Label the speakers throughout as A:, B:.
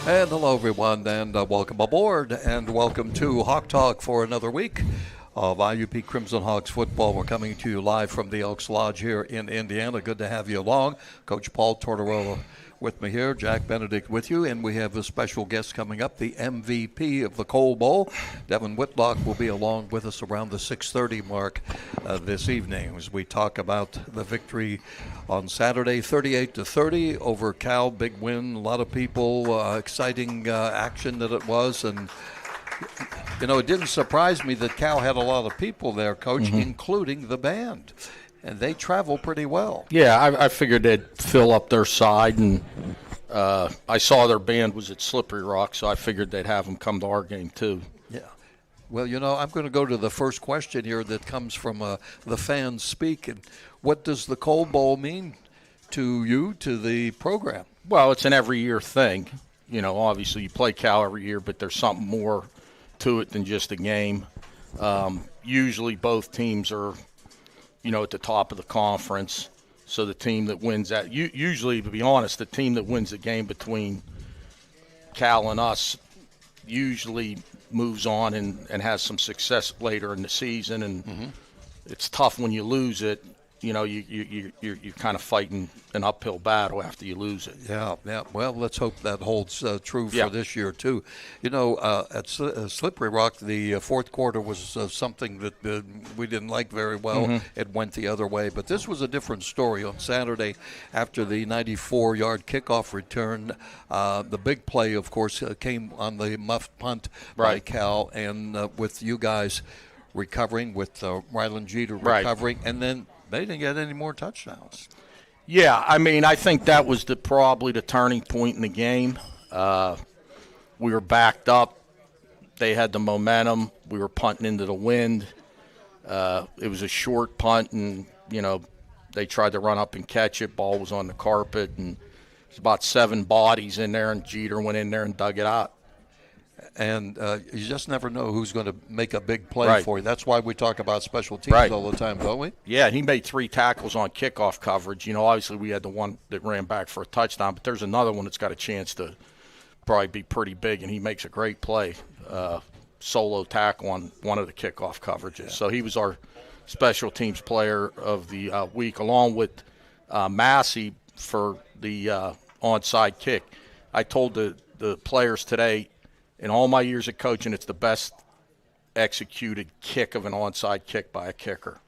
A: And hello, everyone, and welcome aboard, and welcome to Hawk Talk for another week of IUP Crimson Hawks football. We're coming to you live from the Elks Lodge here in Indiana. Good to have you along. Coach Paul Tortorella with me here, Jack Benedict with you, and we have a special guest coming up, the MVP of the Coal Bowl. Devin Whitlock will be along with us around the 6:30 mark this evening as we talk about the victory on Saturday, 38-30 over Cal. Big win, a lot of people, exciting action that it was, and you know, it didn't surprise me that Cal had a lot of people there, Coach, including the band. And they travel pretty well.
B: Yeah, I figured they'd fill up their side, and I saw their band was at Slippery Rock, so I figured they'd have them come to our game too.
A: Yeah. Well, you know, I'm going to go to the first question here that comes from the fans speak. And what does the Coal Bowl mean to you, to the program?
B: Well, it's an every-year thing. You know, obviously you play Cal every year, but there's something more to it than just a game. Usually both teams are, you know, at the top of the conference. So the team that wins that, usually, to be honest, the team that wins the game between Cal and us usually moves on and has some success later in the season. And it's tough when you lose it. You know, you're kind of fighting an uphill battle after you lose it.
A: Yeah. Well, let's hope that holds true for this year, too. You know, at Slippery Rock, the fourth quarter was something that we didn't like very well. It went the other way. But this was a different story. On Saturday, after the 94-yard kickoff return, the big play, of course, came on the muffed punt by Cal, and with you guys recovering, with Rylan Jeter recovering, and then they didn't get any more touchdowns.
B: Yeah, I mean, I think that was probably the turning point in the game. We were backed up. They had the momentum. We were punting into the wind. It was a short punt, and, you know, they tried to run up and catch it. Ball was on the carpet, and there's about 7 bodies in there, and Jeter went in there and dug it out.
A: And you just never know who's going to make a big play for you. That's why we talk about special teams all the time, don't we?
B: Yeah, he made 3 tackles on kickoff coverage. You know, obviously we had the one that ran back for a touchdown, but there's another one that's got a chance to probably be pretty big, and he makes a great play, solo tackle on one of the kickoff coverages. So he was our special teams player of the week, along with Massey for the onside kick. I told the players today, in all my years of coaching, it's the best executed kick of an onside kick by a kicker.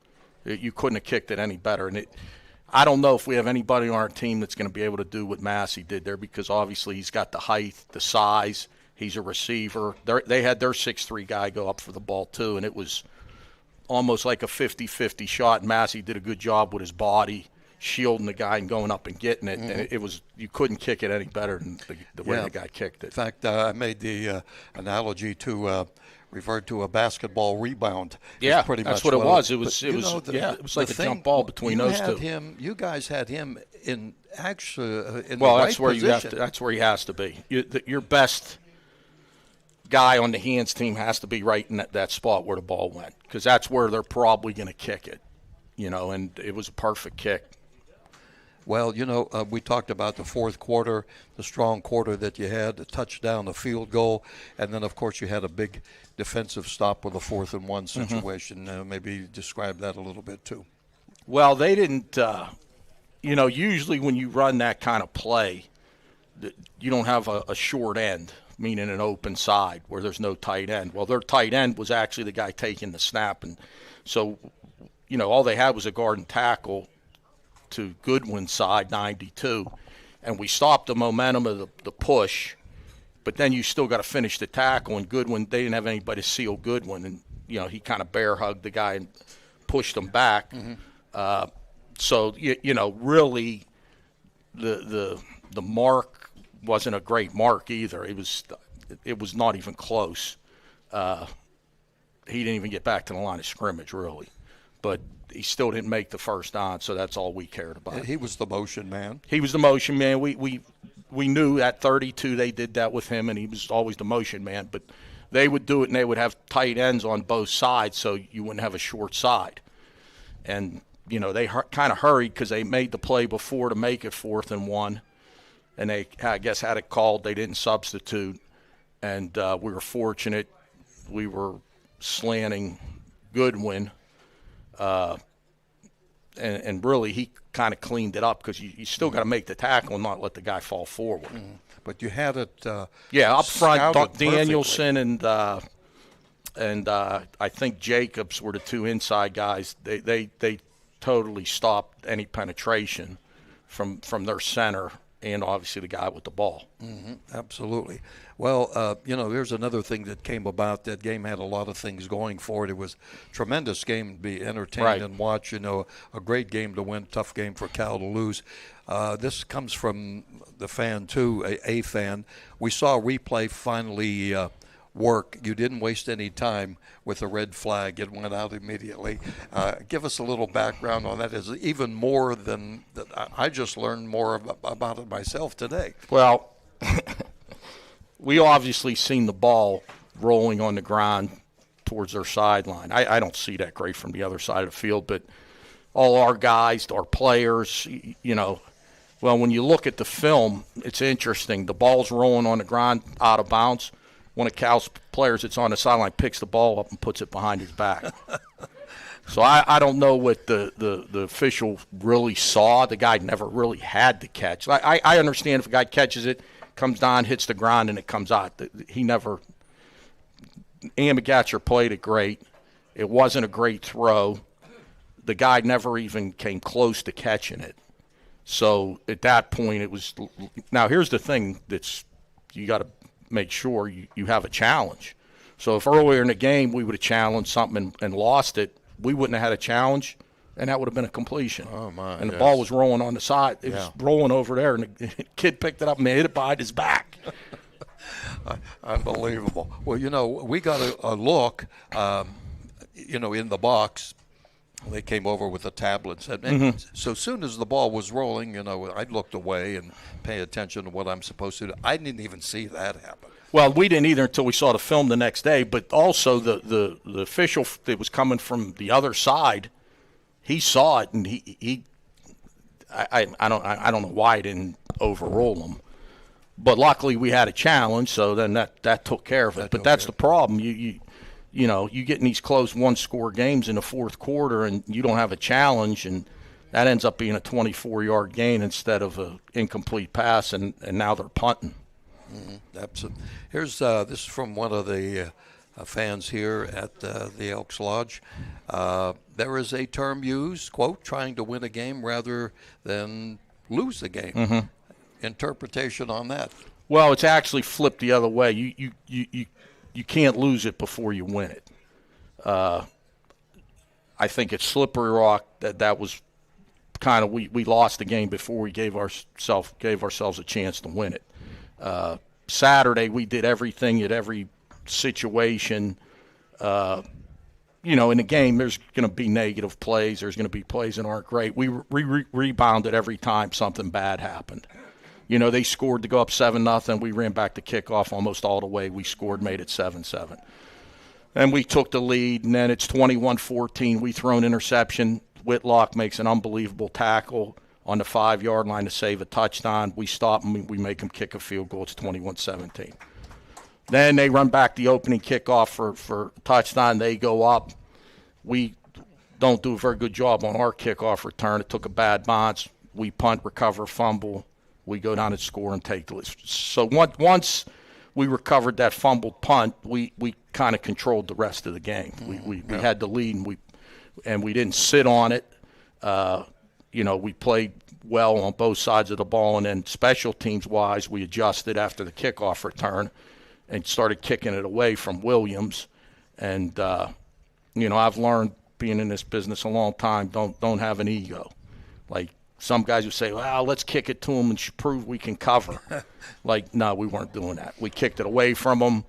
B: You couldn't have kicked it any better. And I don't know if we have anybody on our team that's going to be able to do what Massey did there, because obviously he's got the height, the size. He's a receiver. They had their 6'3" guy go up for the ball too, and it was almost like a 50-50 shot. And Massey did a good job with his body, shielding the guy and going up and getting it, and it was, you couldn't kick it any better than the way the guy kicked it.
A: In fact, I made the analogy to refer to a basketball rebound.
B: Yeah,
A: pretty
B: that's
A: much
B: what it was. It
A: was
B: like a jump ball between those two.
A: You guys had him in actually in
B: well,
A: the
B: that's
A: right
B: where
A: position.
B: you have to. That's where he has to be. Your best guy on the hands team has to be right in that spot where the ball went, because that's where they're probably going to kick it. You know, and it was a perfect kick.
A: Well, you know, we talked about the fourth quarter, the strong quarter that you had, the touchdown, the field goal, and then, of course, you had a big defensive stop with a 4th and 1 situation. Maybe describe that a little bit, too.
B: Well, they didn't, you know, usually when you run that kind of play, you don't have a short end, meaning an open side where there's no tight end. Well, their tight end was actually the guy taking the snap, and so, you know, all they had was a guard and tackle to Goodwin's side, 92, and we stopped the momentum of the push, but then you still got to finish the tackle, and Goodwin, they didn't have anybody to seal Goodwin, and, you know, he kind of bear hugged the guy and pushed him back. So, you know, really the mark wasn't a great mark either. It was not even close. He didn't even get back to the line of scrimmage, really. But he still didn't make the first down, so that's all we cared about.
A: He was the motion man.
B: He was the motion man. We knew at 32 they did that with him, and he was always the motion man. But they would do it, and they would have tight ends on both sides, so you wouldn't have a short side. And, you know, they kind of hurried because they made the play before to make it 4th and 1. and they, I guess, had it called. They didn't substitute, and we were fortunate. We were slanting Goodwin, and really he kind of cleaned it up because you still got to make the tackle and not let the guy fall forward.
A: But you had it.
B: Up front, Danielson
A: perfectly.
B: and I think Jacobs were the two inside guys. They totally stopped any penetration from their center and obviously the guy with the ball.
A: Absolutely. Well, here's another thing that came about. That game had a lot of things going for it. It was a tremendous game to be entertained and watch. A great game to win, tough game for Cal to lose. This comes from the fan, too, a fan. We saw a replay finally work. You didn't waste any time with the red flag. It went out immediately. Give us a little background on that. Is even more than that. I just learned more about it myself today.
B: Well, we obviously seen the ball rolling on the ground towards their sideline. I don't see that great from the other side of the field, but all our guys, our players, well, when you look at the film, it's interesting. The ball's rolling on the ground out of bounds. One of Cal's players that's on the sideline picks the ball up and puts it behind his back. So I don't know what the official really saw. The guy never really had to catch. I understand if a guy catches it, comes down, hits the ground, and it comes out. He never – Amigatcher played it great. It wasn't a great throw. The guy never even came close to catching it. So at that point it was – now here's the thing that's you got to make sure you have a challenge. So if earlier in the game we would have challenged something and lost it, we wouldn't have had a challenge, and that would have been a completion.
A: Oh, my.
B: And the ball was rolling on the side. It was rolling over there, and the kid picked it up and hit it behind his back.
A: Unbelievable. Well, we got a look, in the box. They came over with a tablet and said, so soon as the ball was rolling, I looked away and pay attention to what I'm supposed to do. I didn't even see that happen.
B: Well, we didn't either until we saw the film the next day, but also the official that was coming from the other side, he saw it, and I don't know why he didn't overrule him. But luckily we had a challenge, so then that took care of it. But that's the problem. You get in these close one-score games in the fourth quarter, and you don't have a challenge, and that ends up being a 24-yard gain instead of an incomplete pass, and now they're punting.
A: Absolutely. Here's this is from one of the fans here at the Elks Lodge. There is a term used, quote, trying to win a game rather than lose the game. Interpretation on that?
B: Well, it's actually flipped the other way. You can't lose it before you win it. I think it's Slippery Rock that was kind of we lost the game before we gave ourselves a chance to win it. Saturday we did everything at every situation. In the game there's going to be negative plays. There's going to be plays that aren't great. We rebounded every time something bad happened. They scored to go up 7-0. We ran back the kickoff almost all the way. We scored, made it 7-7. And we took the lead, and then it's 21-14. We throw an interception. Whitlock makes an unbelievable tackle on the 5-yard line to save a touchdown. We stop him. We make him kick a field goal. It's 21-17. Then they run back the opening kickoff for touchdown. They go up. We don't do a very good job on our kickoff return. It took a bad bounce. We punt, recover, fumble. We go down and score and take the lead. So once we recovered that fumbled punt, we kind of controlled the rest of the game. We had the lead, and we didn't sit on it. We played well on both sides of the ball, and then special teams-wise, we adjusted after the kickoff return and started kicking it away from Williams. And, I've learned being in this business a long time, don't have an ego. Like, some guys would say, well, let's kick it to them and prove we can cover. No, we weren't doing that. We kicked it away from them.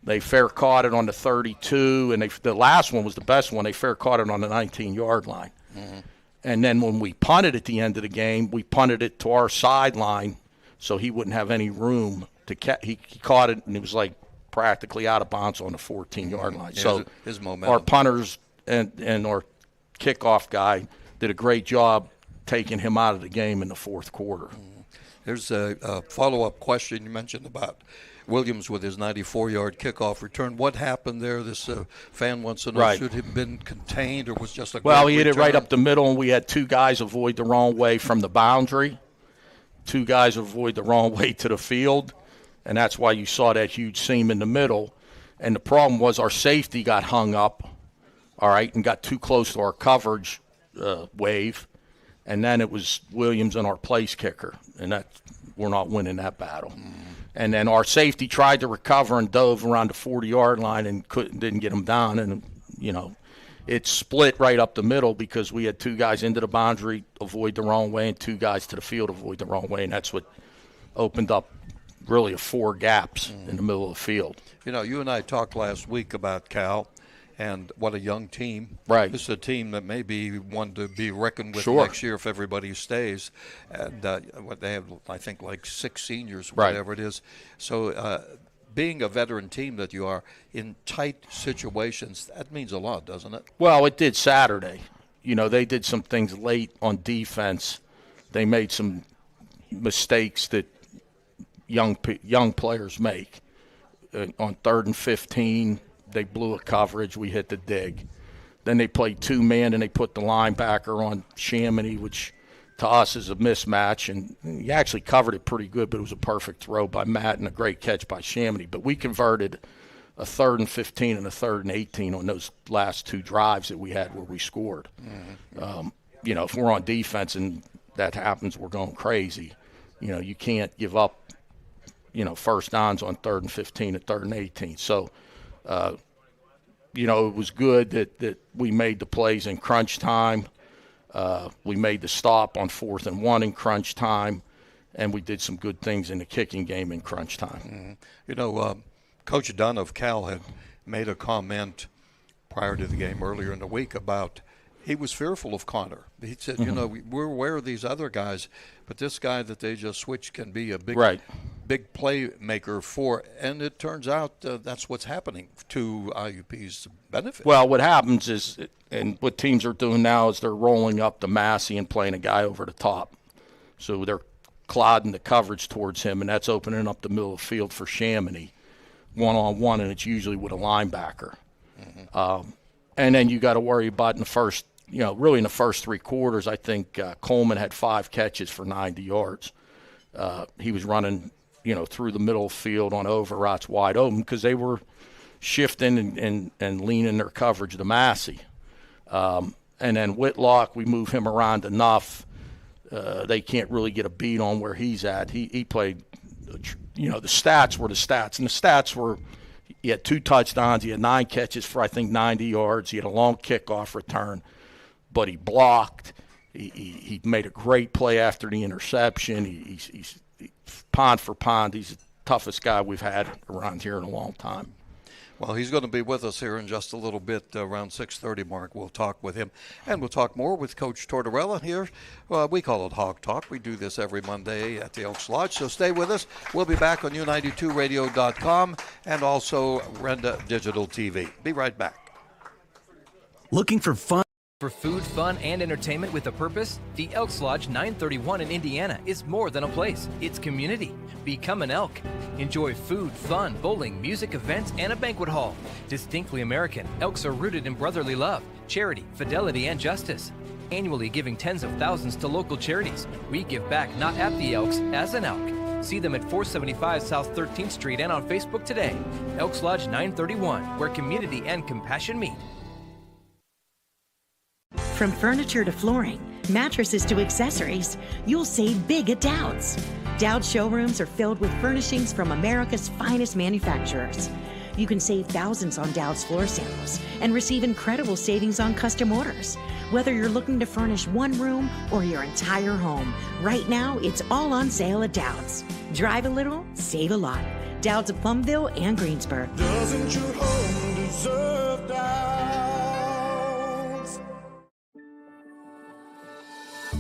B: They fair caught it on the 32, and the last one was the best one. They fair caught it on the 19-yard line. And then when we punted at the end of the game, we punted it to our sideline so he wouldn't have any room to catch. He caught it, and it was like practically out of bounds on the 14-yard line. So
A: his momentum.
B: Our punters and our kickoff guy did a great job taking him out of the game in the fourth quarter.
A: There's a follow-up question you mentioned about Williams with his 94-yard kickoff return. What happened there? This fan wants to know,
B: Right.
A: should have been contained or was just a
B: Well,
A: great
B: he hit it
A: return?
B: right up the middle, and we had two guys avoid the wrong way from the boundary. Two guys avoid the wrong way to the field, and that's why you saw that huge seam in the middle. And the problem was our safety got hung up, all right, and got too close to our coverage wave, and then it was Williams and our place kicker, and we're not winning that battle. And then our safety tried to recover and dove around the 40-yard line and didn't get him down. And, it split right up the middle because we had two guys into the boundary avoid the wrong way and two guys to the field avoid the wrong way. And that's what opened up really 4 gaps in the middle of the field.
A: You and I talked last week about Cal and what a young team.
B: Right.
A: This is a team that may be one to be reckoned with
B: Sure.
A: next year if everybody stays. And they have, I think, like 6 seniors,
B: Right.
A: whatever it is. So being a veteran team that you are in tight situations, that means a lot, doesn't it?
B: Well, it did Saturday. They did some things late on defense. They made some mistakes that young players make. On 3rd and 15, they blew a coverage. We hit the dig. Then they played 2-man, and they put the linebacker on Chamonix, which to us is a mismatch. And he actually covered it pretty good, but it was a perfect throw by Matt and a great catch by Chamonix. But we converted a 3rd and 15 and a 3rd and 18 on those last 2 drives that we had where we scored. If we're on defense and that happens, we're going crazy. You can't give up, first downs on 3rd and 15 and 3rd and 18. So, it was good that we made the plays in crunch time. We made the stop on 4th and 1 in crunch time, and we did some good things in the kicking game in crunch time.
A: Coach Dunn of Cal had made a comment prior to the game earlier in the week about he was fearful of Connor. He said, we're aware of these other guys, but this guy that they just switched can be a big playmaker for, and it turns out that's what's happening to IUP's benefit.
B: Well, what happens is, and what teams are doing now is they're rolling up the Massey and playing a guy over the top. So they're clodding the coverage towards him, and that's opening up the middle of the field for Chamonix, one-on-one, and it's usually with a linebacker. And then you got to worry about in the first, really in the first 3 quarters, I think Coleman had 5 catches for 90 yards. He was running, through the middle of the field on over-routes wide open because they were shifting and leaning their coverage to Massey. And then Whitlock, we move him around enough. They can't really get a beat on where he's at. He played, the stats were the stats. And the stats were he had 2 touchdowns. He had 9 catches for, I think, 90 yards. He had a long kickoff return. But he blocked. He made a great play after the interception. He's pond for pond. He's the toughest guy we've had around here in a long time.
A: Well, he's going to be with us here in just a little bit, around 6:30 mark. We'll talk with him, and we'll talk more with Coach Tortorella here. We call it Hog Talk. We do this every Monday at the Elks Lodge, so stay with us. We'll be back on U92Radio.com and also Renda Digital TV. Be right back.
C: Looking for fun?
D: For food, fun, and entertainment with a purpose, the Elks Lodge 931 in Indiana is more than a place. It's community. Become an Elk. Enjoy food, fun, bowling, music, events, and a banquet hall. Distinctly American, Elks are rooted in brotherly love, charity, fidelity, and justice. Annually giving tens of thousands to local charities, we give back not at the Elks, as an Elk. See them at 475 South 13th Street and on Facebook today. Elks Lodge 931, where community and compassion meet.
E: From furniture to flooring, mattresses to accessories, you'll save big at Dowd's. Dowd's showrooms are filled with furnishings from America's finest manufacturers. You can save thousands on Dowd's floor samples and receive incredible savings on custom orders. Whether you're looking to furnish one room or your entire home, right now it's all on sale at Dowd's. Drive a little, save a lot. Dowd's of Plumville and Greensburg.
F: Doesn't your home deserve Dowd's?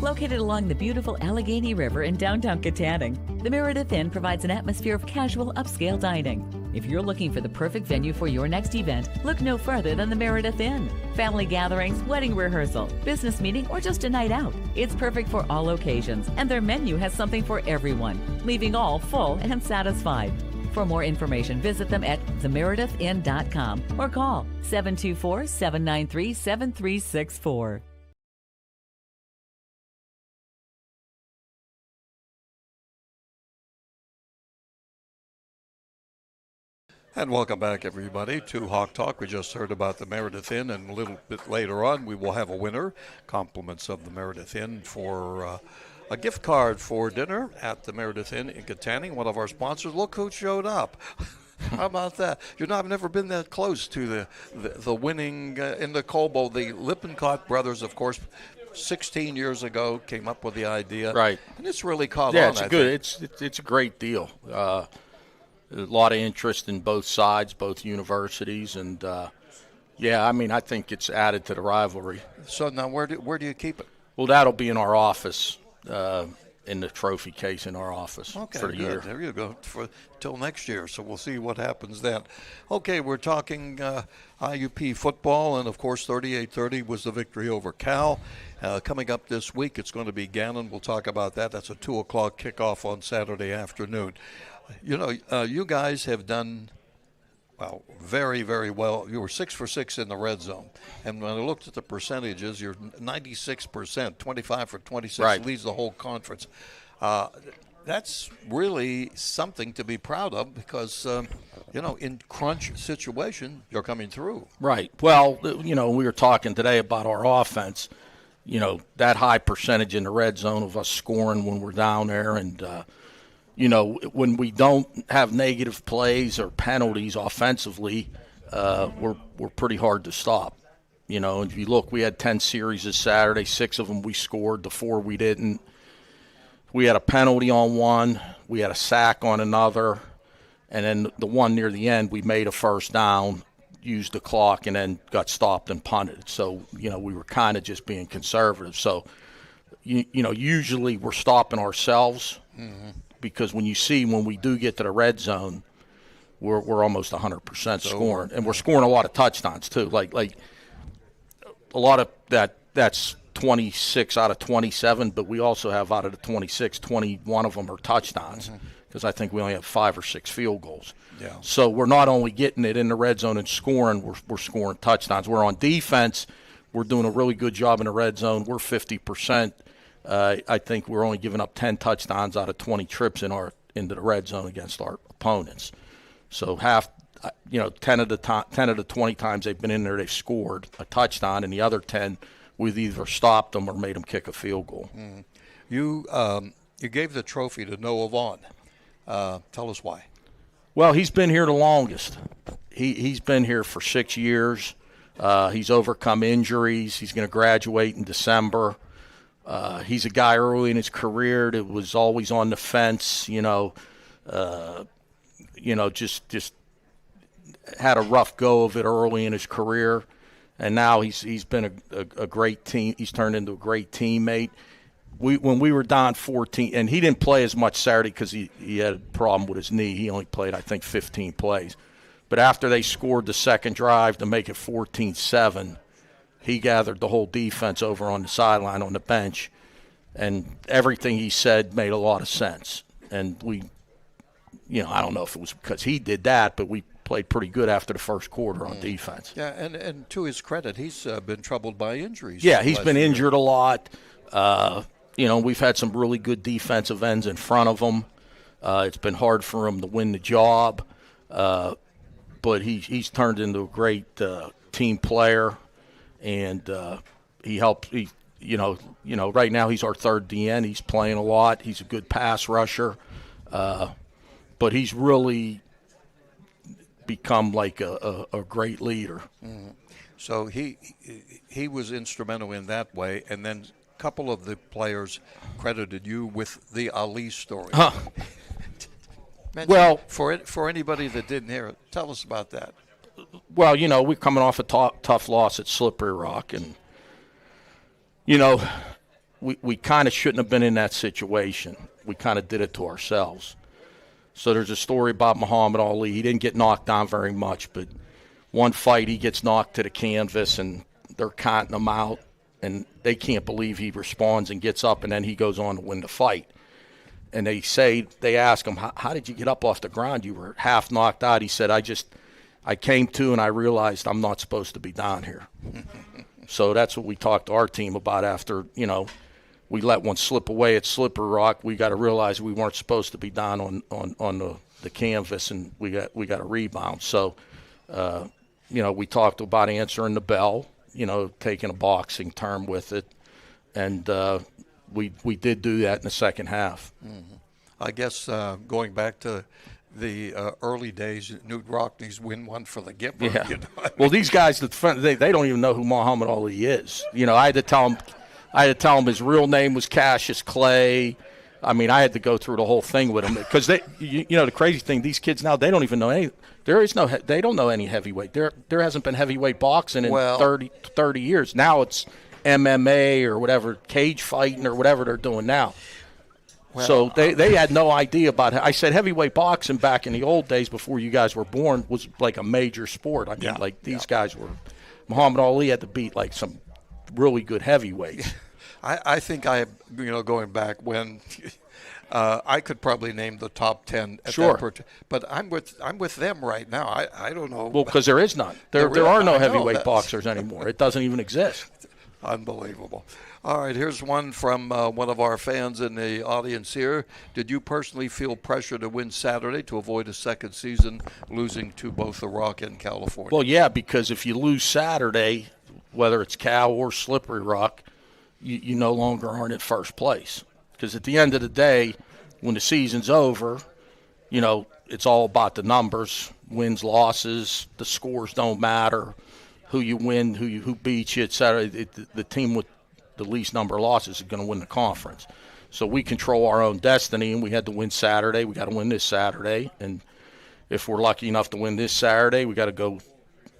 G: Located along the beautiful Allegheny River in downtown Katanning, the Meredith Inn provides an atmosphere of casual upscale dining. If you're looking for the perfect venue for your next event, look no further than the Meredith Inn. Family gatherings, wedding rehearsal, business meeting, or just a night out. It's perfect for all occasions, and their menu has something for everyone, leaving all full and satisfied. For more information, visit them at themeredithinn.com or call 724-793-7364.
A: And welcome back, everybody, to Hawk Talk. We just heard about the Meredith Inn, and a little bit later on we will have a winner. Compliments of the Meredith Inn for a gift card for dinner at the Meredith Inn in Katanning, one of our sponsors. Look who showed up. How about that? I've never been that close to the winning in the Colbo. The Lippincott brothers, of course, 16 years ago came up with the idea.
B: Right.
A: And it's really caught
B: yeah,
A: on.
B: It's a great deal. A lot of interest in both sides, both universities, and I think it's added to the rivalry.
A: So now, where do you keep it?
B: Well, that'll be in our office, in the trophy case in our office for the year.
A: There you go, till next year. So we'll see what happens then. Okay, we're talking IUP football, and of course, 38-30 was the victory over Cal. Coming up this week, it's going to be Gannon. We'll talk about that. That's a 2:00 kickoff on Saturday afternoon. You guys have done, well, very, very well. You were 6 for 6 in the red zone. And when I looked at the percentages, you're 96%, 25 for 26,
B: right.
A: Leads the whole conference. That's really something to be proud of because, in crunch situation, you're coming through.
B: Right. Well, we were talking today about our offense. That high percentage in the red zone of us scoring when we're down there, and when we don't have negative plays or penalties offensively, we're pretty hard to stop. And if you look, we had 10 series this Saturday. 6 of them we scored. The 4 we didn't. We had a penalty on one. We had a sack on another. And then the one near the end, we made a first down, used the clock, and then got stopped and punted. So, we were kind of just being conservative. So, usually we're stopping ourselves. Mm-hmm. Because when we do get to the red zone, we're almost 100% scoring, and we're scoring a lot of touchdowns too. Like a lot of that's 26 out of 27, but we also have out of the 26, 21 of them are touchdowns because I think we only have 5 or 6 field goals.
A: Yeah.
B: So we're not only getting it in the red zone and scoring, we're scoring touchdowns. We're on defense. We're doing a really good job in the red zone. We're 50%. I think we're only giving up 10 touchdowns out of 20 trips into the red zone against our opponents. So 10 of the 20 times they've been in there, they've scored a touchdown, and the other 10 we've either stopped them or made them kick a field goal.
A: Mm. You gave the trophy to Noah Vaughn. Tell us why.
B: Well, he's been here the longest. He's been here for 6 years. He's overcome injuries. He's going to graduate in December. He's a guy early in his career that was always on the fence, just had a rough go of it early in his career, and now he's been a great team. He's turned into a great teammate. When we were down 14, and he didn't play as much Saturday because he had a problem with his knee. He only played, I think, 15 plays. But after they scored the second drive to make it 14-7, he gathered the whole defense over on the sideline on the bench, and everything he said made a lot of sense. And we, I don't know if it was because he did that, but we played pretty good after the first quarter on defense.
A: Yeah, and to his credit, he's been troubled by injuries.
B: Yeah, he's been injured a lot. We've had some really good defensive ends in front of him. It's been hard for him to win the job, but he's turned into a great team player. And he helped. Right now he's our third DN. He's playing a lot. He's a good pass rusher, but he's really become like a great leader.
A: Mm. So he was instrumental in that way. And then a couple of the players credited you with the Ali story.
B: Huh.
A: Well, for anybody that didn't hear it, tell us about that.
B: Well, we're coming off a tough loss at Slippery Rock, and, we kind of shouldn't have been in that situation. We kind of did it to ourselves. So there's a story about Muhammad Ali. He didn't get knocked down very much, but one fight he gets knocked to the canvas and they're counting him out, and they can't believe he responds and gets up, and then he goes on to win the fight. And they ask him, how did you get up off the ground? You were half knocked out. He said, I came to and I realized I'm not supposed to be down here. So that's what we talked to our team about after, we let one slip away at Slippery Rock. We got to realize we weren't supposed to be down on the canvas, and we got a rebound. So, we talked about answering the bell, taking a boxing term with it, and we did do that in the second half.
A: Mm-hmm. I guess going back to the early days, Newt Rockney's win one for the Gipper.
B: Yeah. Well, these guys, they don't even know who Muhammad Ali is. I had to tell him his real name was Cassius Clay. I mean, I had to go through the whole thing with him because the crazy thing, these kids now, they don't even know any. They don't know any heavyweight. There hasn't been heavyweight boxing in 30 years. Now it's MMA or whatever, cage fighting or whatever they're doing now. Well, so they had no idea about it. I said heavyweight boxing back in the old days before you guys were born was like a major sport. I mean, these guys were. Muhammad Ali had to beat like some really good heavyweights.
A: I think going back when I could probably name the top 10 at that but I'm with them right now. I don't know.
B: Well, because there is none. There are no heavyweight boxers anymore. It doesn't even exist.
A: Unbelievable. All right, here's one from one of our fans in the audience here. Did you personally feel pressure to win Saturday to avoid a second season losing to both the Rock and California?
B: Well, yeah, because if you lose Saturday, whether it's Cal or Slippery Rock, you no longer aren't in first place. Because at the end of the day, when the season's over, it's all about the numbers, wins, losses, the scores don't matter, who you win, who beats you, et cetera. The team with the least number of losses is going to win the conference. So we control our own destiny, and we had to win Saturday. We got to win this Saturday. And if we're lucky enough to win this Saturday, we got to go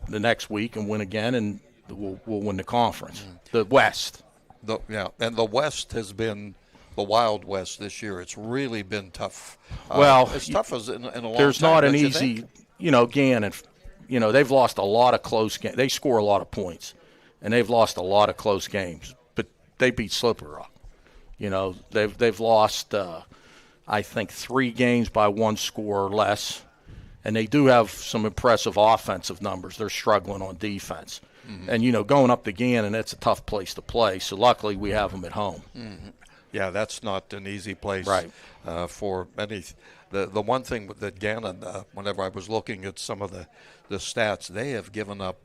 B: the next week and win again, and we'll win the conference. The West.
A: And the West has been the Wild West this year. It's really been tough. As tough as in a long time.
B: There's not an easy, Gannon, they've lost a lot of close games. They score a lot of points, and they've lost a lot of close games. But they beat Slippery Rock. They've lost, I think, 3 games by 1 score or less, and they do have some impressive offensive numbers. They're struggling on defense. Mm-hmm. And, going up to Gannon, that's a tough place to play. So luckily we have them at home.
A: Mm-hmm. Yeah, that's not an easy place for many. The one thing that Gannon, whenever I was looking at some of the stats, they have given up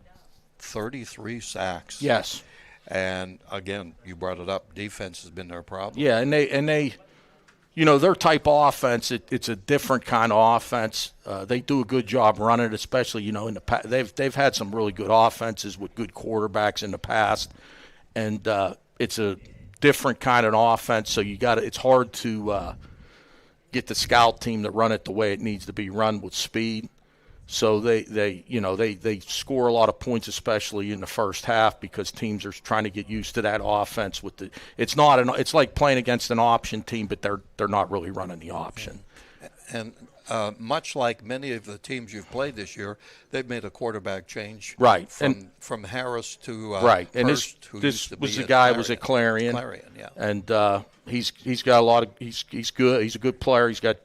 A: 33 sacks.
B: Yes.
A: And, again, you brought it up, defense has been their problem.
B: Yeah, and they their type of offense, it's a different kind of offense. They do a good job running it, especially, in the past. They've had some really good offenses with good quarterbacks in the past. And it's a different kind of offense, so it's hard to get the scout team to run it the way it needs to be run with speed. So they score a lot of points, especially in the first half, because teams are trying to get used to that offense. It's like playing against an option team, but they're not really running the option.
A: And much like many of the teams you've played this year, they've made a quarterback change.
B: Right.
A: From Harris to
B: right. And
A: Hurst,
B: this was the guy who was at Clarion.
A: Yeah.
B: And he's got a lot of he's good. He's a good player. He's got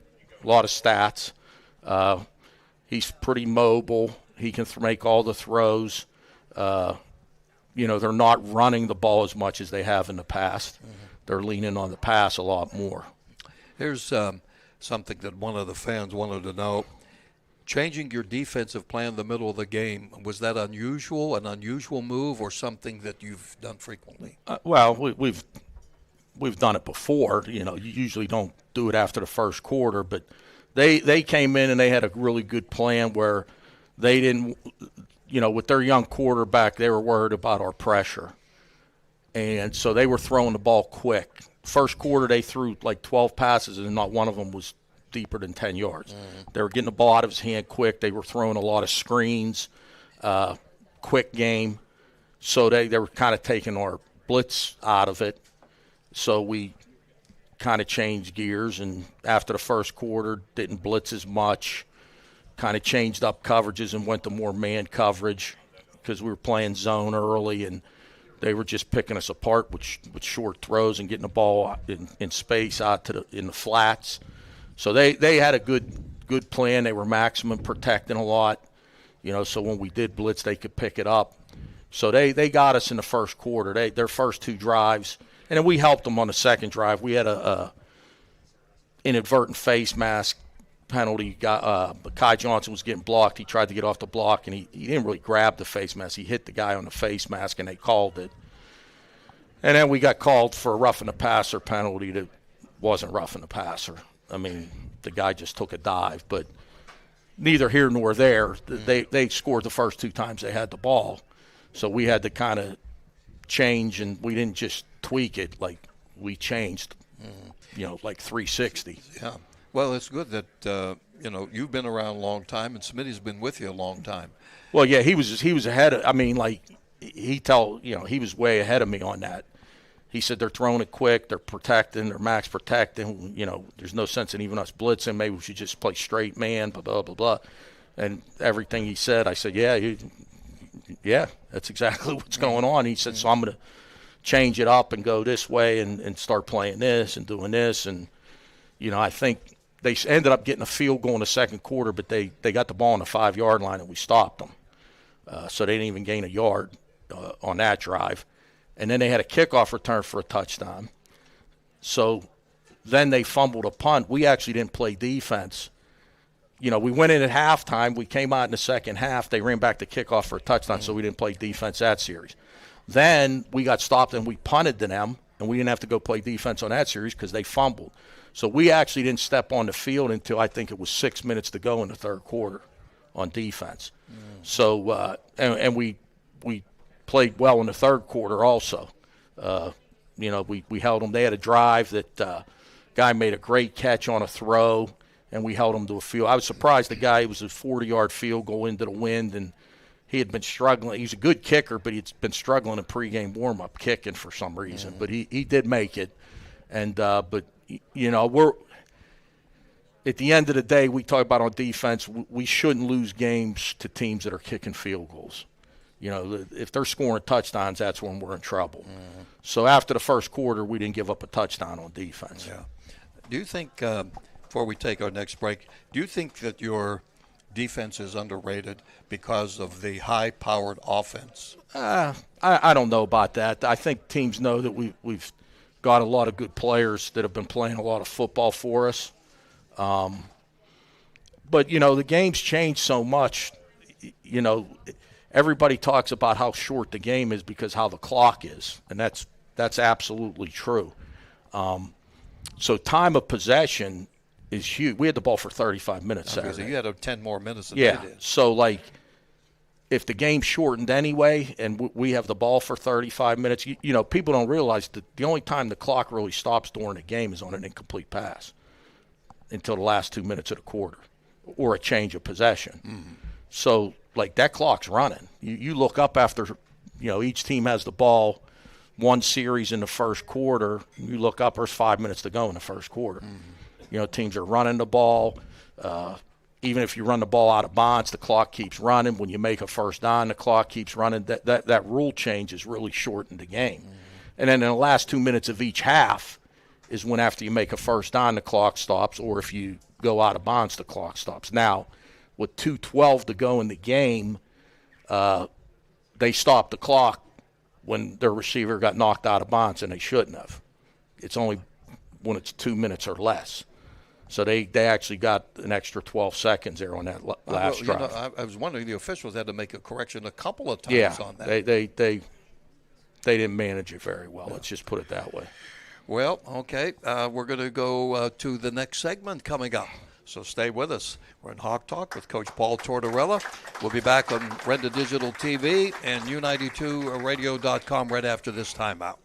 B: a lot of stats. He's pretty mobile. He can make all the throws. They're not running the ball as much as they have in the past. Mm-hmm. They're leaning on the pass a lot more.
A: Here's something that one of the fans wanted to know. Changing your defensive plan in the middle of the game, was that an unusual move, or something that you've done frequently?
B: Well, we've done it before. You usually don't do it after the first quarter, but they came in and they had a really good plan where they didn't, with their young quarterback, they were worried about our pressure. And so they were throwing the ball quick. First quarter, they threw like 12 passes, and not one of them was deeper than 10 yards. Mm-hmm. They were getting the ball out of his hand quick. They were throwing a lot of screens, quick game. So they were kind of taking our blitz out of it. So we kind of changed gears, and after the first quarter, didn't blitz as much, kind of changed up coverages and went to more man coverage because we were playing zone early, and they were just picking us apart with short throws and getting the ball in space out in the flats. So they had a good plan. They were maximum protecting a lot, so when we did blitz, they could pick it up. So they got us in the first quarter. Their first 2 drives, and then we helped them on the second drive. We had a inadvertent face mask penalty. Kai Johnson was getting blocked. He tried to get off the block, and he didn't really grab the face mask. He hit the guy on the face mask, and they called it. And then we got called for a roughing the passer penalty that wasn't roughing the passer. I mean, the guy just took a dive, but neither here nor there. They scored the first 2 times they had the ball. So we had to kind of change, and we didn't just tweak it. Like, we changed, like 360.
A: Yeah. Well, it's good that, you've been around a long time, and Smitty's been with you a long time.
B: Well, yeah, he was ahead of – I mean, like, he was way ahead of me on that. He said they're throwing it quick, they're protecting, they're max protecting. There's no sense in even us blitzing. Maybe we should just play straight man, blah, blah, blah, blah. And everything he said, I said, yeah, that's exactly what's going on. He said, so I'm going to change it up and go this way and start playing this and doing this. And, I think they ended up getting a field goal in the second quarter, but they got the ball on the 5-yard line and we stopped them. So they didn't even gain a yard on that drive. And then they had a kickoff return for a touchdown. So then they fumbled a punt. We actually didn't play defense. We went in at halftime. We came out in the second half. They ran back the kickoff for a touchdown, so we didn't play defense that series. Then we got stopped and we punted to them, and we didn't have to go play defense on that series because they fumbled. So we actually didn't step on the field until I think it was 6 minutes to go in the third quarter on defense. So and we played well in the third quarter also. We held them. They had a drive that guy made a great catch on a throw, and we held him to a field. I was surprised the guy, it was a 40-yard field goal into the wind, and he had been struggling. He's a good kicker, but he'd been struggling in pregame warm-up kicking for some reason. But he did make it. And we're at the end of the day, we talk about on defense, we shouldn't lose games to teams that are kicking field goals. If they're scoring touchdowns, that's when we're in trouble. So after the first quarter, we didn't give up a touchdown on defense.
A: Yeah. Do you think, before we take our next break, do you think that your defense is underrated because of the high-powered offense?
B: I don't know about that. I think teams know that we've got a lot of good players that have been playing a lot of football for us. But, the game's changed so much, everybody talks about how short the game is because how the clock is, and that's absolutely true. So time of possession is huge. We had the ball for 35 minutes Saturday.
A: So you had 10 more minutes than
B: they
A: did.
B: So, if the game shortened anyway and we have the ball for 35 minutes, people don't realize that the only time the clock really stops during a game is on an incomplete pass until the last 2 minutes of the quarter or a change of possession. So, that clock's running. You look up after, each team has the ball one series in the first quarter. You look up, there's 5 minutes to go in the first quarter. Teams are running the ball. Even if you run the ball out of bounds, the clock keeps running. When you make a first down, the clock keeps running. That rule change has really shortened the game. And then in the last 2 minutes of each half is when after you make a first down, the clock stops, or if you go out of bounds, the clock stops. Now, with 2:12 to go in the game, they stopped the clock when their receiver got knocked out of bounds, and they shouldn't have. It's only when it's 2 minutes or less. So they actually got an extra 12 seconds there on that last drive.
A: I was wondering, the officials had to make a correction a couple of times on that.
B: They didn't manage it very well. Let's just put it that way.
A: Well, okay. We're going to go to the next segment coming up. So stay with us. We're in Hawk Talk with Coach Paul Tortorella. We'll be back on Renda Digital TV and U92Radio.com right after this timeout.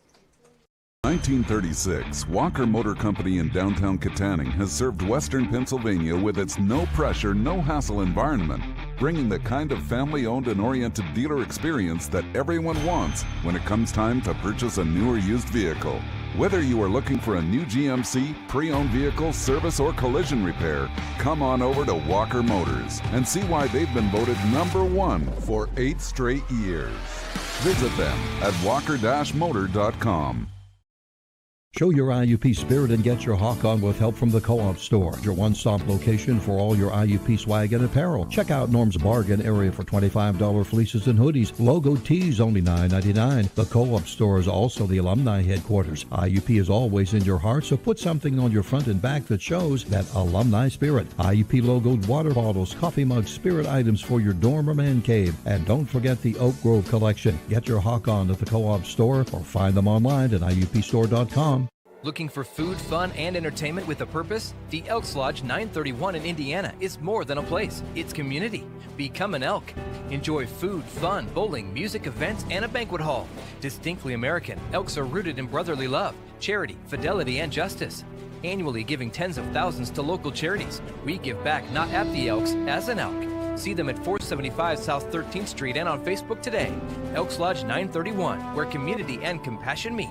H: 1936, Walker Motor Company in downtown Katanning has served Western Pennsylvania with its no-pressure, no-hassle environment, bringing the kind of family-owned and oriented dealer experience that everyone wants when it comes time to purchase a new or used vehicle. Whether you are looking for a new GMC, pre-owned vehicle, service, or collision repair, come on over to Walker Motors and see why they've been voted #1 for 8 straight years. Visit them at walker-motor.com.
I: Show your IUP spirit and get your hawk on with help from the Co-op Store, your one-stop location for all your IUP swag and apparel. Check out Norm's Bargain area for $25 fleeces and hoodies. Logo tees only $9.99. The Co-op Store is also the alumni headquarters. IUP is always in your heart, so put something on your front and back that shows that alumni spirit. IUP logoed water bottles, coffee mugs, spirit items for your dorm or man cave. And don't forget the Oak Grove collection. Get your hawk on at the Co-op Store or find them online at IUPstore.com.
D: Looking for food, fun, and entertainment with a purpose? The Elks Lodge 931 in Indiana is more than a place. It's community. Become an Elk. Enjoy food, fun, bowling, music events, and a banquet hall. Distinctly American, Elks are rooted in brotherly love, charity, fidelity, and justice. Annually giving tens of thousands to local charities. We give back not at the Elks, as an Elk. See them at 475 South 13th Street and on Facebook today. Elks Lodge 931, where community and compassion meet.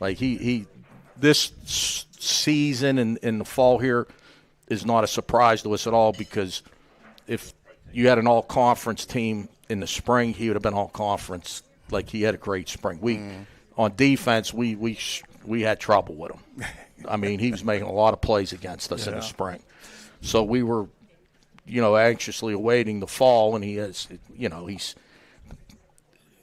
B: Like he this season and in the fall here is not a surprise to us at all, because if you had an all-conference team in the spring, he would have been all-conference. Like, he had a great spring. On defense, we had trouble with him. I mean, he was making a lot of plays against us in the spring. So we were, anxiously awaiting the fall, and he has, he's –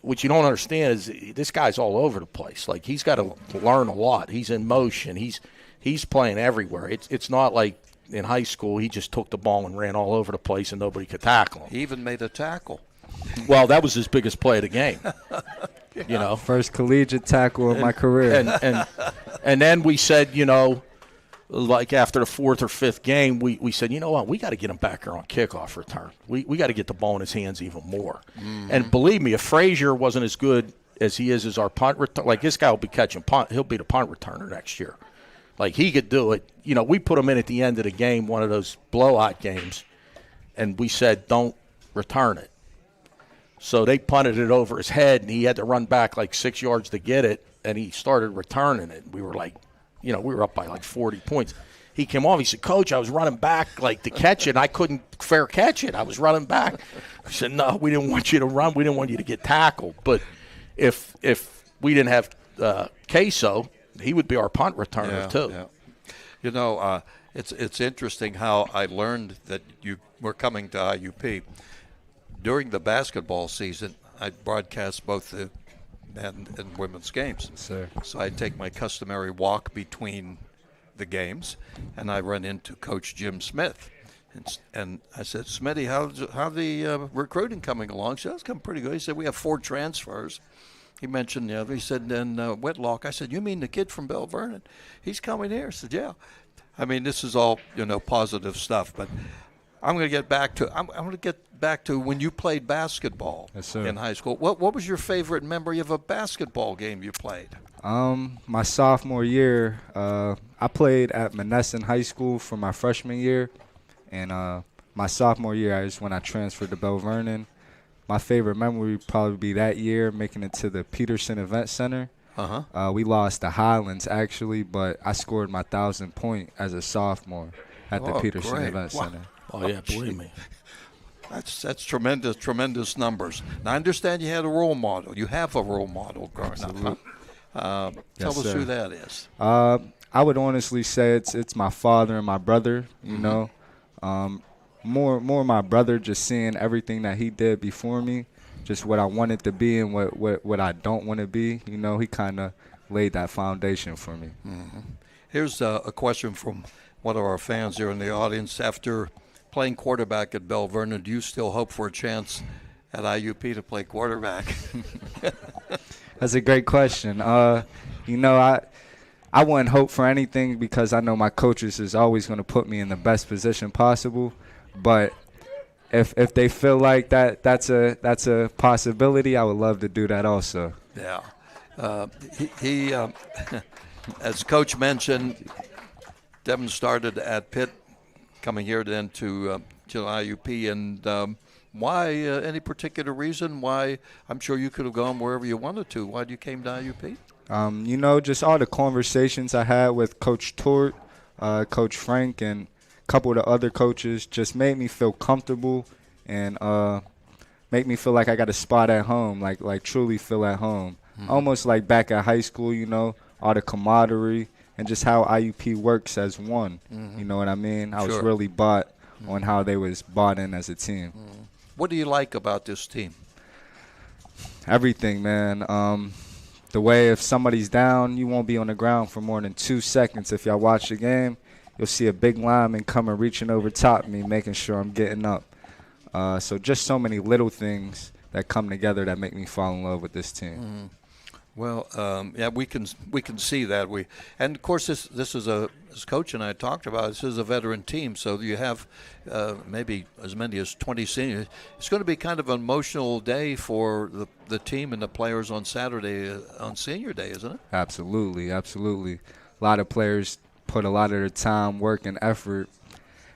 B: what you don't understand is this guy's all over the place. Like, he's got to learn a lot. He's in motion. He's playing everywhere. It's not like in high school he just took the ball and ran all over the place and nobody could tackle him.
A: He even made a tackle.
B: Well, that was his biggest play of the game.
J: First collegiate tackle of my career.
B: And then we said, like after the fourth or fifth game, we said, you know what, we got to get him back here on kickoff return. We got to get the ball in his hands even more. And believe me, if Frazier wasn't as good as he is as our punt return, like, this guy will be catching punt. He'll be the punt returner next year. Like, he could do it. We put him in at the end of the game, one of those blowout games, and we said, don't return it. So they punted it over his head, and he had to run back like 6 yards to get it, and he started returning it. We were like, we were up by like 40 points. He came off. He said, Coach, I was running back like to catch it, and I couldn't fair catch it. I was running back. I said, no, we didn't want you to run. We didn't want you to get tackled. But if we didn't have Queso, he would be our punt returner too.
A: Yeah. It's interesting how I learned that you were coming to IUP. During the basketball season, I broadcast both the men and women's games.
J: Sir.
A: So I take my customary walk between the games, and I run into Coach Jim Smith. And I said, Smitty, how's the recruiting coming along? He said, it's coming pretty good. He said, we have 4 transfers. He mentioned the other. He said, then Whitlock. I said, you mean the kid from Bell Vernon? He's coming here. I said, yeah. I mean, this is all, positive stuff. But I'm going to get back to when you played basketball in high school. What was your favorite memory of a basketball game you played?
J: My sophomore year, I played at Menneson High School for my freshman year. And my sophomore year is when I transferred to Bell Vernon. My favorite memory would probably be that year, making it to the Peterson Event Center. We lost the Highlands, actually, but I scored my 1,000 point as a sophomore at the Peterson Event Center.
B: Oh, yeah, believe me.
A: That's tremendous numbers. Now, I understand you had a role model. You have a role model growing up. Huh? Tell us who that is.
J: I would honestly say it's my father and my brother, More my brother, just seeing everything that he did before me, just what I wanted to be and what I don't want to be. He kind of laid that foundation for me.
A: Here's a question from one of our fans here in the audience. After playing quarterback at Bell Vernon, do you still hope for a chance at IUP to play quarterback?
J: That's a great question. I wouldn't hope for anything because I know my coaches is always going to put me in the best position possible. But if they feel like that's a possibility, I would love to do that also.
A: Yeah. He as Coach mentioned, Devin started at Pitt, coming here then to IUP. And why, any particular reason why? I'm sure you could have gone wherever you wanted to. Why you came to IUP?
J: Just all the conversations I had with Coach Tort, Coach Frank, and couple of the other coaches just made me feel comfortable and make me feel like I got a spot at home, like truly feel at home. Almost like back at high school, all the camaraderie and just how IUP works as one. You know what I mean? I was really bought on how they was bought in as a team.
A: What do you like about this team?
J: Everything, man. The way if somebody's down, you won't be on the ground for more than 2 seconds. If y'all watch the game, you'll see a big lineman coming, reaching over top of me, making sure I'm getting up. So just so many little things that come together that make me fall in love with this team.
A: Well, we can see that. And of course this is as Coach and I talked about, this is a veteran team, so you have maybe as many as 20 seniors. It's going to be kind of an emotional day for the team and the players on Saturday, on Senior Day, isn't it?
J: Absolutely. A lot of players put a lot of their time, work, and effort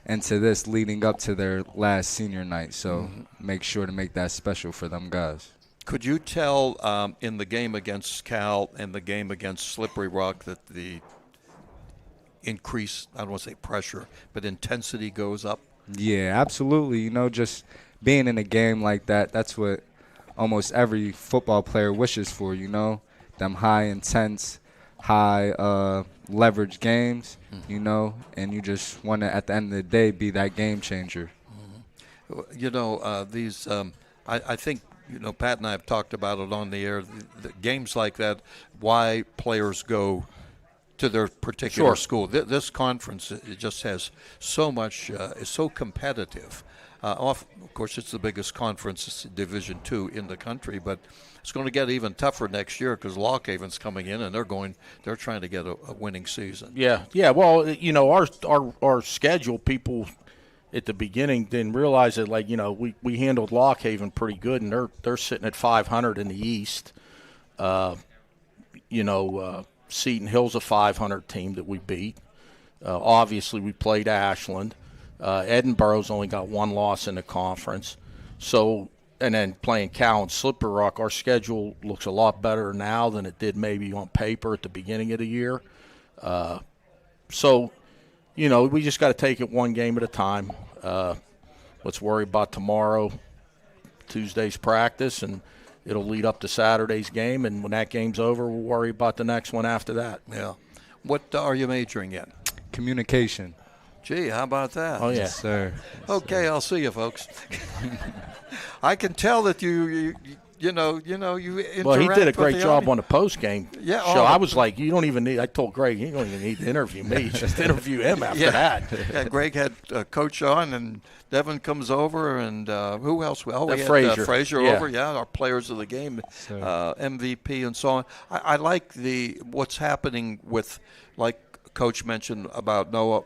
J: into this leading up to their last senior night. So make sure to make that special for them guys.
A: Could you tell in the game against Cal and the game against Slippery Rock that the increase, I don't want to say pressure, but intensity goes up?
J: Yeah, absolutely. You know, just being in a game like that, that's what almost every football player wishes for, you know, them high intense, high leverage games, you know, and you just want to, at the end of the day, be that game changer.
A: You know, I think, you know, Pat and I have talked about it on the air, the games like that, why players go to their particular school. This conference, it just has so much, is so competitive. Of course, it's the biggest conference, it's Division II in the country, but it's going to get even tougher next year because Lock Haven's coming in and they're trying to get a winning season.
B: Yeah. Well, you know, our schedule, people at the beginning didn't realize that, like, you know, we handled Lock Haven pretty good, and they're sitting at 500 in the East. You know, Seton Hill's a 500 team that we beat. Obviously, we played Ashland. Edinburgh's only got one loss in the conference. So, and then playing Cal and Slippery Rock, our schedule looks a lot better now than it did maybe on paper at the beginning of the year. So, you know, we just got to take it one game at a time. Let's worry about tomorrow, Tuesday's practice, and it'll lead up to Saturday's game. And when that game's over, we'll worry about the next one after that.
A: Yeah. What are you majoring in?
J: Communication.
A: Gee, how about that?
B: Oh, yeah.
J: Yes, sir.
A: Okay, I'll see you, folks. I can tell that you interact.
B: Well, he did a
A: with
B: great
A: the
B: job
A: audience.
B: on the post game show. I was like, you don't even need. I told Greg, you don't even need to interview me. Just interview him after that.
A: Yeah, Greg had Coach on, and Devin comes over, and who else? Well, we had Frazier over. Yeah, our players of the game, MVP, and so on. I like what's happening with, like Coach mentioned about Noah,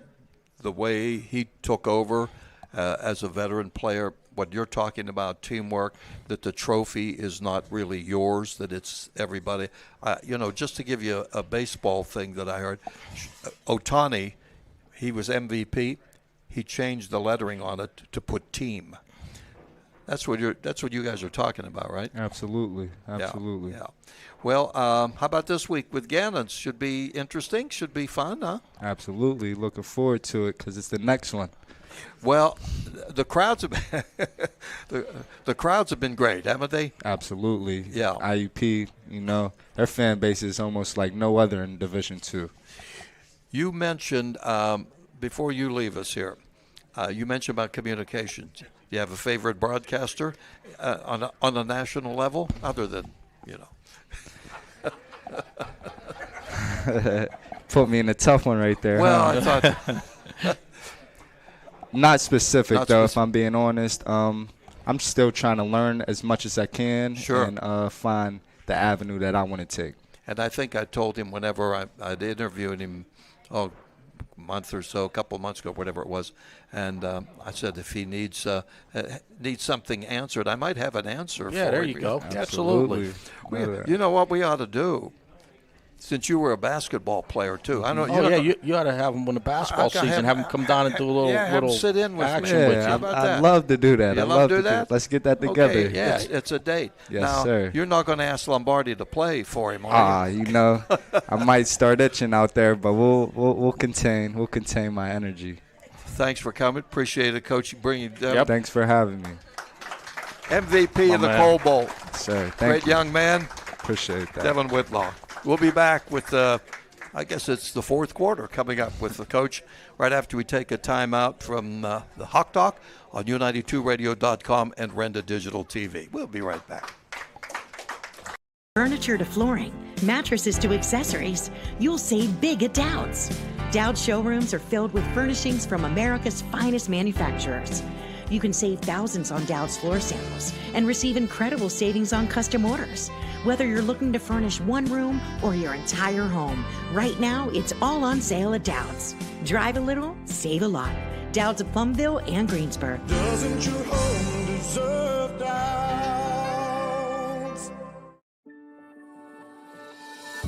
A: the way he took over as a veteran player. What you're talking about, teamwork, that the trophy is not really yours, that it's everybody. You know, just to give you a baseball thing that I heard, Ohtani, he was MVP. He changed the lettering on it to put team. That's what you guys are talking about, right?
J: Absolutely.
A: Yeah. Well, how about this week with Gannon's? Should be interesting. Should be fun, huh?
J: Absolutely. Looking forward to it because it's the next one.
A: Well, the crowds have the crowds have been great, haven't they?
J: Absolutely.
A: Yeah.
J: IUP, you know, their fan base is almost like no other in Division II.
A: You mentioned before you leave us here, you mentioned about communication. Do you have a favorite broadcaster on a national level, other than, you know?
J: Put me in a tough one right there.
A: Well,
J: huh?
A: I thought.
J: Not specific, though, if I'm being honest. I'm still trying to learn as much as I can and find the avenue that I want to take.
A: And I think I told him whenever I'd interviewed him, a month or so, a couple of months ago, whatever it was, and I said if he needs something answered, I might have an answer for him.
B: Yeah, there you go. Absolutely.
A: You know what we ought to do? Since you were a basketball player too, I know.
B: You ought to have him win the basketball season. Have him come down and do a little
A: sit in with
B: action
A: me.
B: with you.
A: How about that?
J: I'd love to do that.
A: You
J: I'd
A: love
J: to
A: do that.
J: Let's get that together.
A: Okay, yeah, it's a date.
J: Yes,
A: now,
J: sir.
A: You're not going to ask Lombardi to play for him, are you?
J: You know, I might start itching out there, but we'll contain my energy.
A: Thanks for coming. Appreciate it, Coach. Bringing
J: Thanks for having me.
A: MVP of the Coal Bowl.
J: Sir,
A: Great young man.
J: Appreciate that.
A: Devin Whitlaw. We'll be back with I guess it's the fourth quarter coming up with the coach right after we take a timeout from the Hawk Talk on U92Radio.com and Renda Digital TV. We'll be right back.
E: Furniture to flooring, mattresses to accessories, you'll save big at Dowd's. Dowd's showrooms are filled with furnishings from America's finest manufacturers. You can save thousands on Dowd's floor samples and receive incredible savings on custom orders. Whether you're looking to furnish one room or your entire home, right now it's all on sale at Dowd's. Drive a little, save a lot. Dowd's of Plumville and Greensburg.
F: Doesn't your home deserve Dowd's?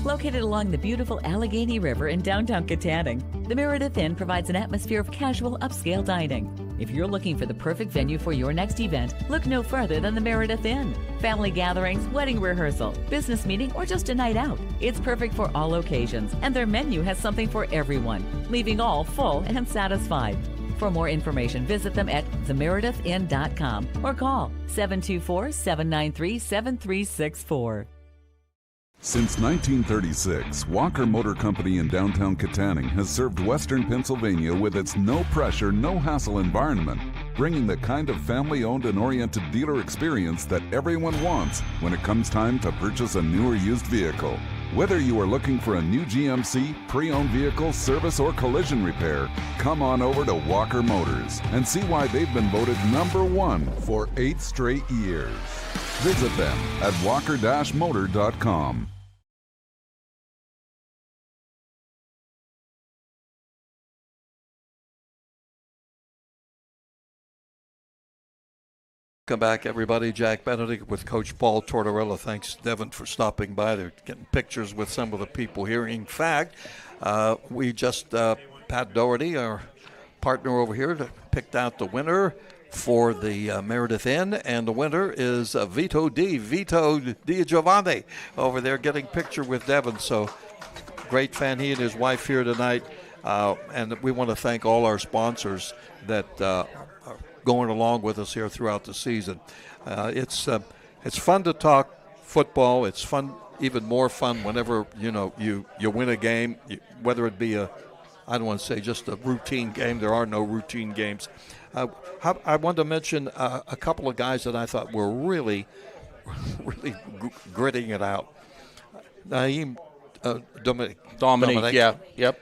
G: Located along the beautiful Allegheny River in downtown Katanning, the Meredith Inn provides an atmosphere of casual upscale dining. If you're looking for the perfect venue for your next event, look no further than the Meredith Inn. Family gatherings, wedding rehearsal, business meeting, or just a night out. It's perfect for all occasions, and their menu has something for everyone, leaving all full and satisfied. For more information, visit them at themeredithinn.com or call 724-793-7364.
H: Since 1936, Walker Motor Company in downtown Katanning has served Western Pennsylvania with its no-pressure, no-hassle environment, bringing the kind of family-owned and oriented dealer experience that everyone wants when it comes time to purchase a new or used vehicle. Whether you are looking for a new GMC, pre-owned vehicle, service, or collision repair, come on over to Walker Motors and see why they've been voted #1 for 8 straight years. Visit them at walker-motor.com.
A: Welcome back, everybody. Jack Benedict with Coach Paul Tortorella. Thanks, Devin, for stopping by. They're getting pictures with some of the people here. In fact, we just, Pat Doherty, our partner over here, picked out the winner for the Meredith Inn, and the winner is Vito Giovanni over there getting picture with Devin. So great fan, he and his wife here tonight. And we want to thank all our sponsors that are going along with us here throughout the season. It's fun to talk football. It's fun, even more fun whenever you win a game, whether it be I don't want to say just a routine game. There are no routine games. I wanted to mention a couple of guys that I thought were really gritting it out. Dominic,
B: yeah, yep.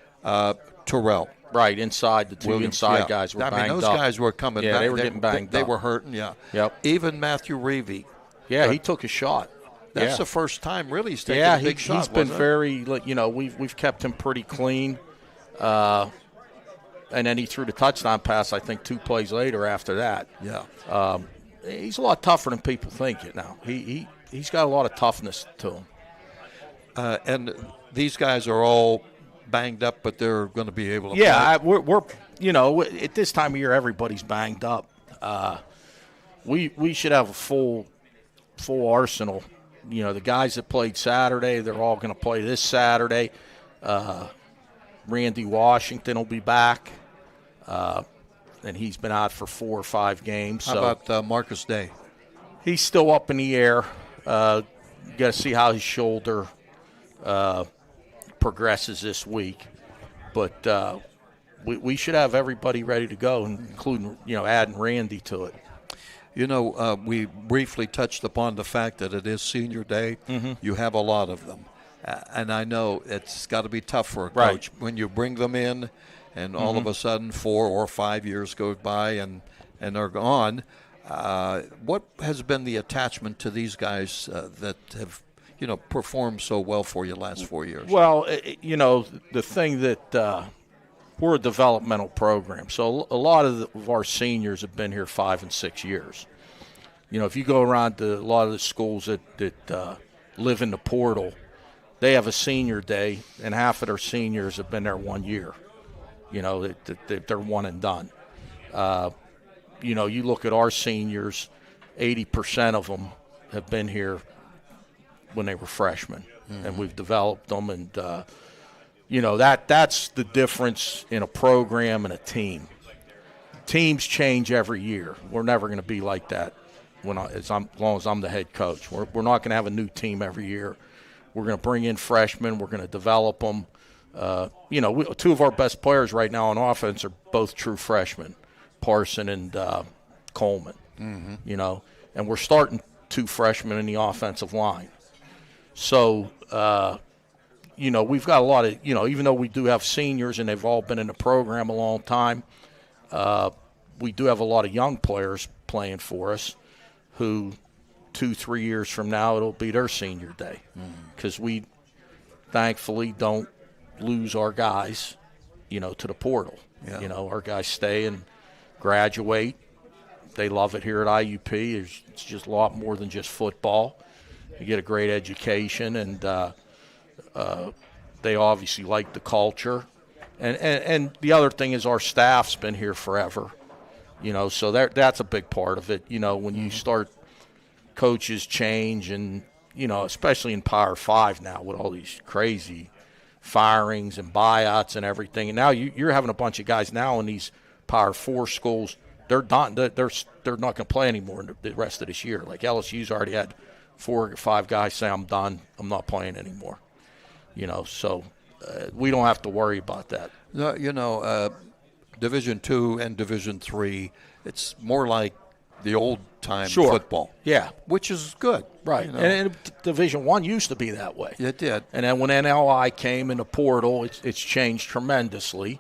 A: Terrell.
B: Right, inside, the two inside guys were banged up.
A: Those guys were coming back.
B: They were getting banged up.
A: They were hurting, yeah.
B: Yep.
A: Even Matthew Reevy.
B: Yeah, he took a shot.
A: That's the first time really he's taken a big shot.
B: He's been very, we've kept him pretty clean. And then he threw the touchdown pass, I think, 2 plays later after that.
A: Yeah.
B: He's a lot tougher than people think it now. He's got a lot of toughness to him.
A: And these guys are all banged up, but they're going to be able to
B: play. We're at this time of year, everybody's banged up. We should have a full arsenal. The guys that played Saturday, they're all going to play this Saturday. Randy Washington will be back, and he's been out for 4 or 5 games.
A: How about Marcus Day?
B: He's still up in the air. Got to see how his shoulder progresses this week. But we should have everybody ready to go, including, adding Randy to it.
A: We briefly touched upon the fact that it is senior day.
B: Mm-hmm.
A: You have a lot of them. And I know it's got to be tough for a coach when you bring them in and all of a sudden 4 or 5 years go by and they're gone. What has been the attachment to these guys that have, performed so well for you the last 4 years?
B: Well, the thing that we're a developmental program. So a lot of our seniors have been here 5 and 6 years. If you go around to a lot of the schools that live in the portal, they have a senior day, and half of their seniors have been there 1 year. They're one and done. You look at our seniors, 80% of them have been here when they were freshmen, and we've developed them. And, that's the difference in a program and a team. Teams change every year. We're never going to be like that as long as I'm the head coach. We're not going to have a new team every year. We're going to bring in freshmen. We're going to develop them. 2 of our best players right now on offense are both true freshmen, Parson and Coleman.
A: Mm-hmm.
B: And we're starting 2 freshmen in the offensive line. So, we've got a lot of, even though we do have seniors and they've all been in the program a long time, we do have a lot of young players playing for us who 2-3 years from now it'll be their senior day, because we thankfully don't lose our guys, to the portal.
A: Yeah.
B: Our guys stay and graduate. They love it here at IUP. It's just a lot more than just football. You get a great education, and they obviously like the culture. And the other thing is our staff's been here forever. So that's a big part of it. When you start coaches change and, especially in Power 5 now with all these crazy firings and buyouts and everything. And now you're having a bunch of guys now in these Power 4 schools. They're not going to play anymore the rest of this year. Like LSU's already had 4 or 5 guys say, I'm done. I'm not playing anymore. So we don't have to worry about that.
A: No, Division II and Division III, it's more like the old-time football.
B: Yeah.
A: Which is good.
B: Right. And Division I used to be that way.
A: It did.
B: And then when NLI came in the portal, it's changed tremendously.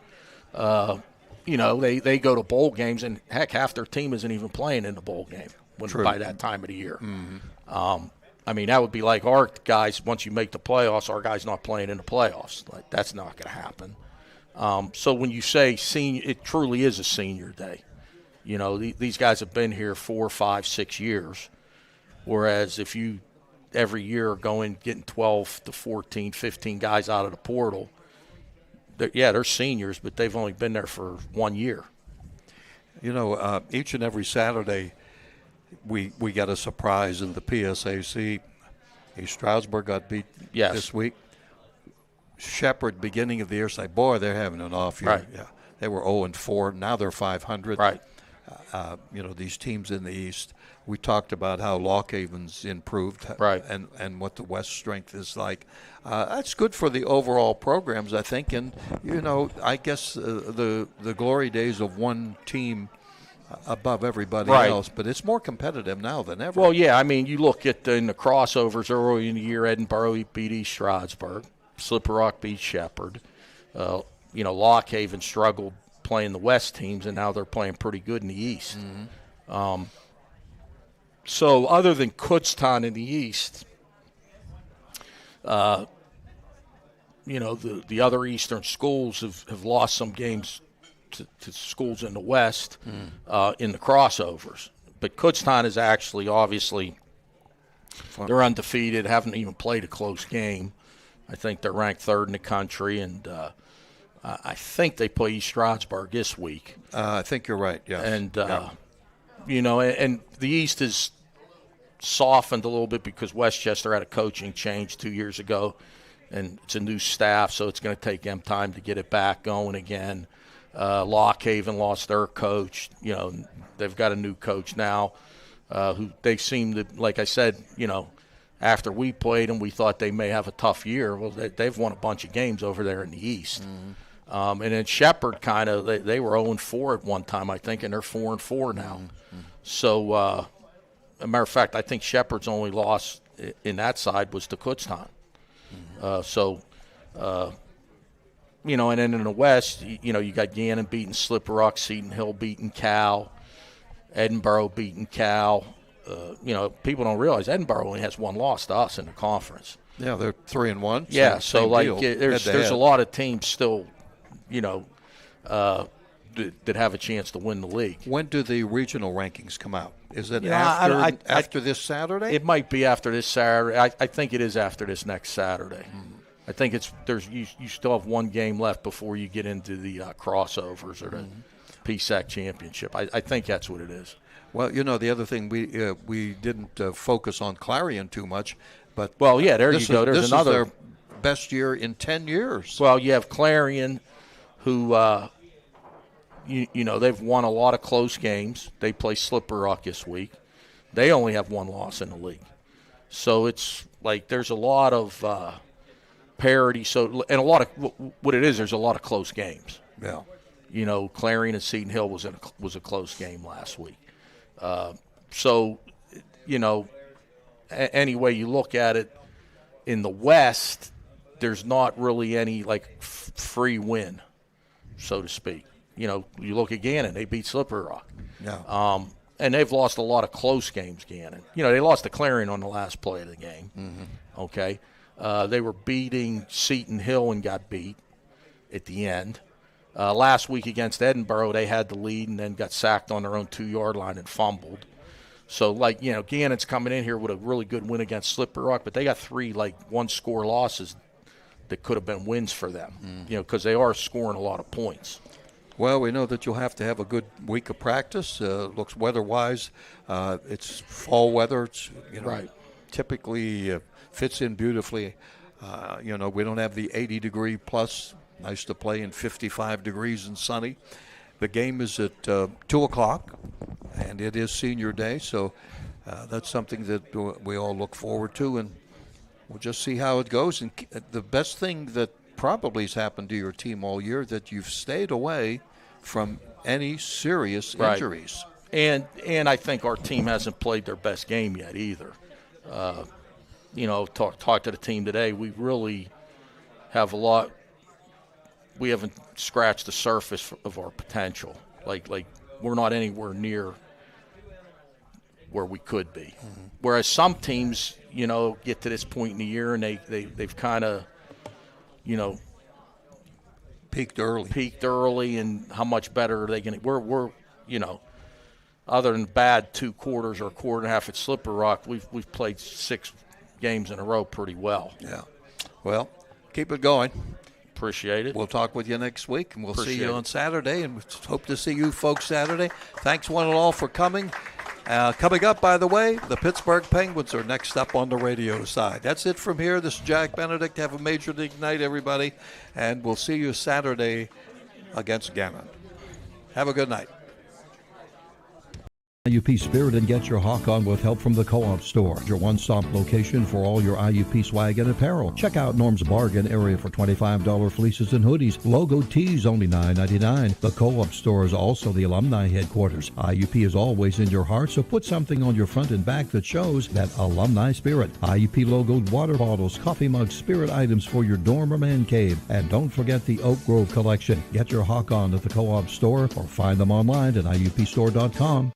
B: They go to bowl games, and, heck, half their team isn't even playing in the bowl game by that time of the year.
A: Mm-hmm.
B: That would be like our guys, once you make the playoffs, our guys not playing in the playoffs. Like, that's not going to happen. So when you say senior, it truly is a senior day. These guys have been here 4, 5, 6 years, whereas if you every year are going getting 12 to 14, 15 guys out of the portal, they're seniors, but they've only been there for 1 year.
A: Each and every Saturday we got a surprise in the PSAC. East Stroudsburg got beat this week. Shepherd, beginning of the year, say, boy, they're having an off year.
B: Right.
A: Yeah, they were 0-4. Now they're 500.
B: Right.
A: These teams in the East. We talked about how Lock Haven's improved,
B: right,
A: and what the West strength is like. That's good for the overall programs, I think. And I guess the glory days of one team above everybody else, but it's more competitive now than ever.
B: Well, yeah, you look at in the crossovers early in the year, Edinboro beat East Stroudsburg, Slippery Rock beat Shepherd. Lock Haven struggled playing the West teams, and now they're playing pretty good in the East.
A: Mm-hmm.
B: So other than Kutztown in the East, the other Eastern schools have lost some games to schools in the West in the crossovers. But Kutztown is actually, obviously, they're undefeated, haven't even played a close game. I think they're ranked 3rd in the country, and I think they play East Stroudsburg this week.
A: I think you're right, yes.
B: And, and the East is softened a little bit because Westchester had a coaching change 2 years ago, and it's a new staff, so it's going to take them time to get it back going again. Lock Haven lost their coach. They've got a new coach now who they seem to, like I said, after we played them, we thought they may have a tough year. Well, they've won a bunch of games over there in the East.
A: Mm-hmm.
B: And then Shepherd they were 0-4 at one time, I think, and they're 4-4 now.
A: Mm-hmm.
B: So, as a matter of fact, I think Shepherd's only loss in that side was to Kutztown.
A: Mm-hmm.
B: And then in the West, you got Gannon beating Slippery Rock, Seton Hill beating Cal, Edinboro beating Cal. People don't realize Edinboro only has one loss to us in the conference.
A: Yeah, they're 3-1.
B: Yeah,
A: same deal.
B: There's a lot of teams still, that have a chance to win the league.
A: When do the regional rankings come out? Is it after this Saturday?
B: It might be after this Saturday. I think it is after this next Saturday. I think you still have one game left before you get into the crossovers or the PSAC championship. I think that's what it is.
A: Well, the other thing, we didn't focus on Clarion too much, but
B: you go. There's another.
A: This is their best year in 10 years.
B: Well, you have Clarion, who they've won a lot of close games. They play Slippery Rock this week. They only have one loss in the league, so it's like there's a lot of parity. So, and a lot of what it is, there's a lot of close games.
A: Yeah.
B: Clarion and Seton Hill was a close game last week. Any way you look at it, in the West, there's not really any free win, so to speak. You look at Gannon, they beat Slippery Rock.
A: Yeah.
B: And they've lost a lot of close games, Gannon. They lost to Clarion on the last play of the game.
A: Mm-hmm.
B: Okay. They were beating Seton Hill and got beat at the end. Last week against Edinboro, they had the lead and then got sacked on their own 2-yard line and fumbled. So, Gannon's coming in here with a really good win against Slippery Rock, but they got 3, one-score losses that could have been wins for them, because they are scoring a lot of points.
A: Well, we know that you'll have to have a good week of practice. Looks weather-wise, it's fall weather. It's,
B: Right.
A: typically fits in beautifully. We don't have the 80-degree plus. Nice to play in 55 degrees and sunny. The game is at 2 o'clock, and it is senior day, so that's something that we all look forward to, and we'll just see how it goes. And the best thing that probably has happened to your team all year, that you've stayed away from any serious injuries.
B: And I think our team hasn't played their best game yet either. Talk to the team today. We really have a lot. We haven't scratched the surface of our potential. Like we're not anywhere near where we could be. Mm-hmm. Whereas some teams, get to this point in the year and they've kind of,
A: peaked
B: early, and how much better are they going to? We're other than bad 2 quarters or a quarter and a half at Slippery Rock, we've played 6 games in a row pretty well.
A: Yeah. Well, keep it going.
B: Appreciate it.
A: We'll talk with you next week, and we'll see you on Saturday, and we hope to see you folks Saturday. Thanks one and all for coming. Coming up, by the way, the Pittsburgh Penguins are next up on the radio side. That's it from here. This is Jack Benedict. Have a Major League night, everybody, and we'll see you Saturday against Gannon. Have a good night.
I: IUP Spirit and get your hawk on with help from the Co-op Store, your one-stop location for all your IUP swag and apparel. Check out Norm's Bargain area for $25 fleeces and hoodies. Logo tees only $9.99. The Co-op Store is also the alumni headquarters. IUP is always in your heart, so put something on your front and back that shows that alumni spirit. IUP logoed water bottles, coffee mugs, spirit items for your dorm or man cave. And don't forget the Oak Grove collection. Get your hawk on at the Co-op Store or find them online at IUPstore.com.